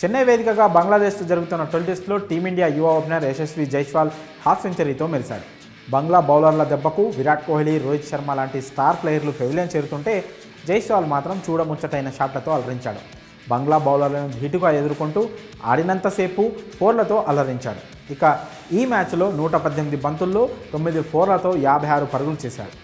చెన్నై వేదికగా బంగ్లాదేశ్తో జరుగుతున్న తొలి టెస్టులో టీమిండియా యువ ఓపెనర్ యశస్వి జైస్వాల్ హాఫ్ సెంచరీతో మెరిశాడు. బంగ్లా బౌలర్ల దెబ్బకు విరాట్ కోహ్లీ, రోహిత్ శర్మ లాంటి స్టార్ ప్లేయర్లు పెవిలియన్ చేరుతుంటే జైస్వాల్ మాత్రం చూడముచ్చటైన షాట్లతో అలరించాడు. బంగ్లా బౌలర్లను ధీటుగా ఎదుర్కొంటూ ఆడినంతసేపు ఫోర్లతో అలరించాడు. ఇక ఈ మ్యాచ్లో 118 బంతుల్లో 9 ఫోర్లతో 56 పరుగులు చేశాడు.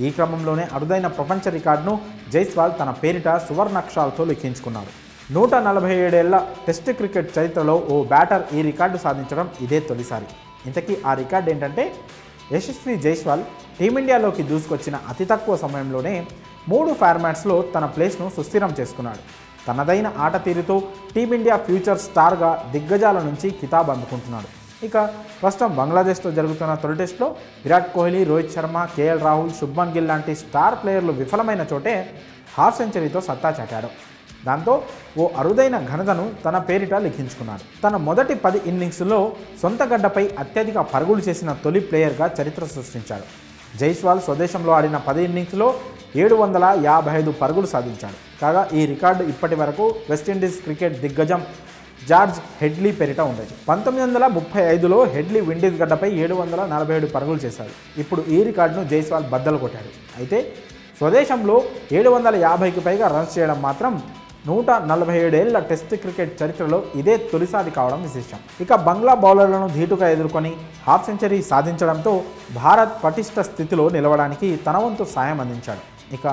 ఈ క్రమంలోనే అరుదైన ప్రపంచ రికార్డును జైస్వాల్ తన పేరిట సువర్ణాక్షరాలతో లిఖించుకున్నాడు. 147 ఏళ్ల టెస్ట్ క్రికెట్ చరిత్రలో ఓ బ్యాటర్ ఈ రికార్డు సాధించడం ఇదే తొలిసారి. ఇంతకీ ఆ రికార్డు ఏంటంటే, యశస్వి జైస్వాల్ టీమిండియాలోకి దూసుకొచ్చిన అతి తక్కువ సమయంలోనే 3 ఫార్మాట్స్లో తన ప్లేస్ను సుస్థిరం చేసుకున్నాడు. తనదైన ఆట తీరుతో టీమిండియా ఫ్యూచర్ స్టార్గా దిగ్గజాల నుంచి కితాబ్ అందుకుంటున్నాడు. ఇక ప్రస్తుతం బంగ్లాదేశ్తో జరుగుతున్న తొలి టెస్టులో విరాట్ కోహ్లీ, రోహిత్ శర్మ, కేఎల్ రాహుల్, శుభ్మన్ గిల్ లాంటి స్టార్ ప్లేయర్లు విఫలమైన చోటే హాఫ్ సెంచరీతో సత్తా చాటాడు. దాంతో ఓ అరుదైన ఘనతను తన పేరిట లిఖించుకున్నాడు. తన మొదటి 10 ఇన్నింగ్స్లో సొంత గడ్డపై అత్యధిక పరుగులు చేసిన తొలి ప్లేయర్గా చరిత్ర సృష్టించాడు. జైస్వాల్ స్వదేశంలో ఆడిన 10 ఇన్నింగ్స్లో 755 పరుగులు సాధించాడు. కాగా ఈ రికార్డు ఇప్పటి వరకు వెస్టిండీస్ క్రికెట్ దిగ్గజం జార్జ్ హెడ్లీ పేరిట ఉండేది. 1935లో హెడ్లీ విండీస్ గడ్డపై 747 పరుగులు చేశాడు. ఇప్పుడు ఈ రికార్డును జైస్వాల్ బద్దలు కొట్టాడు. అయితే స్వదేశంలో 750కి పైగా రన్స్ చేయడం మాత్రం 147 ఏళ్ల టెస్ట్ క్రికెట్ చరిత్రలో ఇదే తొలిసారి కావడం విశేషం. ఇక బంగ్లా బౌలర్లను ధీటుగా ఎదుర్కొని హాఫ్ సెంచరీ సాధించడంతో భారత్ పటిష్ట స్థితిలో నిలవడానికి తన వంతు సాయం అందించాడు. ఇక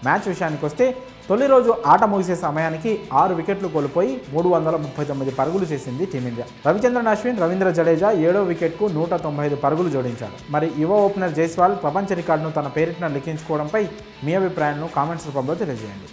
మ్యాచ్ విషయానికి వస్తే తొలి రోజు ఆట ముగిసే సమయానికి 6 వికెట్లు కోల్పోయి 339 పరుగులు చేసింది టీమిండియా. రవిచంద్రన్ అశ్విన్, రవీంద్ర జడేజా 7వ వికెట్కు 195 పరుగులు జోడించాడు. మరి యువ ఓపెనర్ జైస్వాల్ ప్రపంచ రికార్డును తన పేరిట లిఖించుకోవడంపై మీ అభిప్రాయాలను కామెంట్స్ రూపంలో తెలియజేయండి.